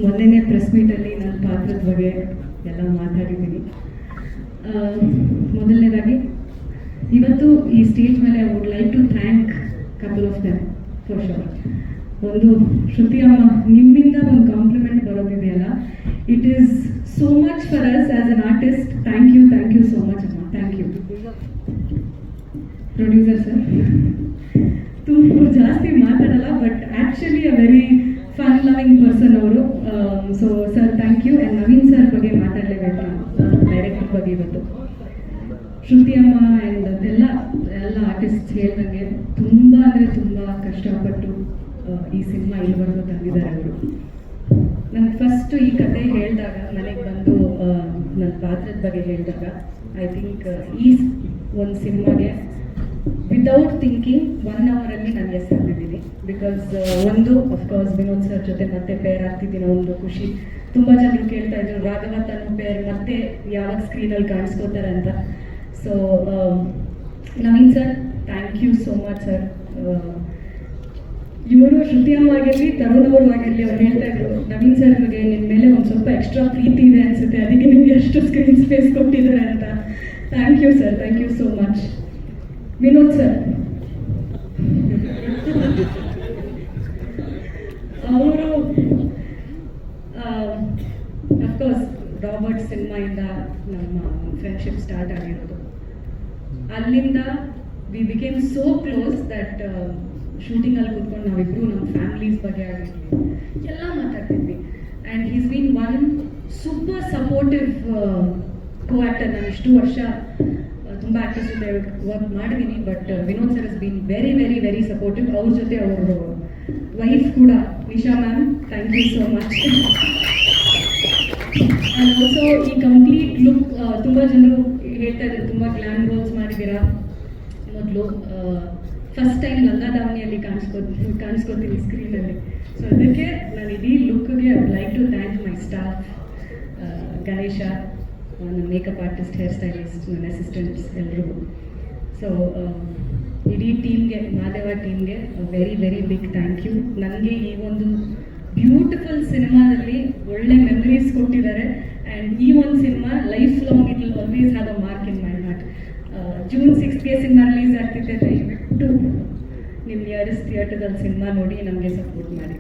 ಮೊನ್ನೆನೇ press ಮೀಟಲ್ಲಿ ನನ್ನ ಪಾತ್ರದ ಬಗ್ಗೆ ಎಲ್ಲ ಮಾತಾಡಿದ್ದೀನಿ. ಮೊದಲನೇದಾಗಿ ಇವತ್ತು ಈ ಸ್ಟೇಜ್ ಮೇಲೆ I would like to thank couple of them for sure. ಒಂದು ಶ್ರುತಿ ಅಮ್ಮ, ನಿಮ್ಮಿಂದ ಒಂದು ಕಾಂಪ್ಲಿಮೆಂಟ್ ಬರೋದಿದೆಯಲ್ಲ, it is so much for us as an artist. Thank you so much ಅಮ್ಮ, ಥ್ಯಾಂಕ್ ಯು. ಪ್ರೊಡ್ಯೂಸರ್ ಸರ್ ತುಂಬ ಜಾಸ್ತಿ ಮಾತಾಡಲ್ಲ, but actually a very fun loving person ಅವರು. So sir thank you. And Naveen sir ಬಗ್ಗೆ ಮಾತಾಡಲೇಬೇಕು ನಾನು, director ಬಗ್ಗೆ. ಇವತ್ತು ಶ್ರುತಿ ಅಮ್ಮ ಆ್ಯಂಡ್ ಎಲ್ಲ ಆರ್ಟಿಸ್ಟ್ ಹೇಳ್ದಂಗೆ ತುಂಬ ಅಂದರೆ ತುಂಬ ಕಷ್ಟಪಟ್ಟು ಈ ಸಿನಿಮಾ ಇಲ್ಲಿವರೆಗೂ ತಂದಿದ್ದಾರೆ ಅವರು. ನನಗೆ ಫಸ್ಟ್ ಈ ಕತೆ ಹೇಳಿದಾಗ, ಮನೆಗೆ ಬಂದು ನನ್ನ ಪಾತ್ರದ ಬಗ್ಗೆ ಹೇಳಿದಾಗ, ಐ ಥಿಂಕ್ ಈ ಒಂದು ಸಿನಿಮಾಗೆ ವಿತೌಟ್ ಥಿಂಕಿಂಗ್ 1 ಅವರಲ್ಲಿ ನಾನು ಎಸ್ ಅಂದಿದ್ದೀನಿ. ಬಿಕಾಸ್ ಒಂದು ಅಫ್ಕೋರ್ಸ್ ವಿನೋದ್ ಸರ್ ಜೊತೆ ಮತ್ತೆ ಪೇರ್ ಆಗ್ತಿದ್ದೀನೋ ಒಂದು ಖುಷಿ. ತುಂಬ ಜನರು ಕೇಳ್ತಾ ಇದ್ರು ರಾಘವ ತನ್ನ ಪೇರ್ ಮತ್ತೆ ಯಾವಾಗ ಸ್ಕ್ರೀನಲ್ಲಿ ಕಾಣಿಸ್ಕೋತಾರೆ ಅಂತ. So Naveen sir, thank you so much sir. ಇವರು ಶ್ರುತಿ ಅಮ್ಮ ಆಗಿರಲಿ, ತರುಣ್ ಅವರು ಆಗಿರಲಿ, ಅವ್ರು ಹೇಳ್ತಾ ಇದ್ರು ನವೀನ್ ಸರ್ ಬಗ್ಗೆ ನಿಮ್ಮ ಮೇಲೆ ಒಂದು ಸ್ವಲ್ಪ ಎಕ್ಸ್ಟ್ರಾ ಪ್ರೀತಿ ಇದೆ ಅನಿಸುತ್ತೆ, ಅದಕ್ಕೆ ನಿಮಗೆ ಅಷ್ಟು ಸ್ಕ್ರೀನ್ ಸ್ಪೇಸ್ ಕೊಟ್ಟಿದ್ದಾರೆ ಅಂತ. Thank you sir, thank you so much. Vinod sir, ಅವರು ಅಫ್ಕೋರ್ಸ್ ರಾಬರ್ಟ್ ಸಿನಿಮಾಯಿಂದ ನಮ್ಮ ಫ್ರೆಂಡ್ಶಿಪ್ ಸ್ಟಾರ್ಟ್ ಆಗಿರೋದು. ಅಲ್ಲಿಂದ we became so close that ಶೂಟಿಂಗಲ್ಲಿ ಕೂತ್ಕೊಂಡು ನಾವಿಬ್ಬರು ನಮ್ಮ ಫ್ಯಾಮಿಲೀಸ್ ಬಗ್ಗೆ ಆಗಿರಲಿ ಎಲ್ಲ ಮಾತಾಡ್ತಿದ್ವಿ. And he's been one super supportive co actor. ನಾನು ಇಷ್ಟು ವರ್ಷ ತುಂಬ ಆ್ಯಕ್ಟರ್ಸ್ ಜೊತೆ ವರ್ಕ್ ಮಾಡಿದ್ದೀನಿ, but Vinod sir is been very very very supportive. ಅವ್ರ ಜೊತೆ ಅವರು ವೈಫ್ ಕೂಡ Nisha ma'am, thank you so much. And also ಈ ಕಂಪ್ಲೀಟ್ ಲುಕ್ ತುಂಬ ಜನರು ಹೇಳ್ತಾ ಇದ್ದಾರೆ ತುಂಬ ಗ್ಲ್ಯಾಮ್ ರೋಲ್ಸ್ ಮಾಡಿದ್ದೀರಾ. ಮೊದಲು ಫಸ್ಟ್ ಟೈಮ್ ಲಂಗಾದಾವಣಿಯಲ್ಲಿ ಕಾಣಿಸ್ಕೊತೀನಿ ಸ್ಕ್ರೀನಲ್ಲಿ. ಸೊ ಅದಕ್ಕೆ ನಾನು ಇಡೀ ಲುಕ್ಗೆ I would like to thank my staff, Ganesha, ನನ್ನ ಮೇಕಪ್ ಆರ್ಟಿಸ್ಟ್, ಹೇರ್ ಸ್ಟೈಲಿಸ್ಟ್, ನನ್ನ ಅಸಿಸ್ಟೆಂಟ್ಸ್ ಎಲ್ರಿಗೂ. ಸೊ ಇಡೀ ಟೀಮ್ಗೆ, ಮಾದೇವ ಟೀಮ್ಗೆ very very big thank you. ನನಗೆ ಈ ಒಂದು ಬ್ಯೂಟಿಫುಲ್ ಸಿನಿಮಾದಲ್ಲಿ ಒಳ್ಳೆ ಮೆಮರೀಸ್ ಕೊಟ್ಟಿದ್ದಾರೆ. ಆ್ಯಂಡ್ ಈ ಒಂದು cinema life long it will always have a mark in my heart. June 6th cinema release ಆಗ್ತಿದೆ. ದಯವಿಟ್ಟು ನಿಮ್ಮ ನಿಯರೆಸ್ಟ್ ಥಿಯೇಟರ್ದಲ್ಲಿ ಸಿನಿಮಾ ನೋಡಿ ನಮಗೆ ಸಪೋರ್ಟ್ ಮಾಡಿ.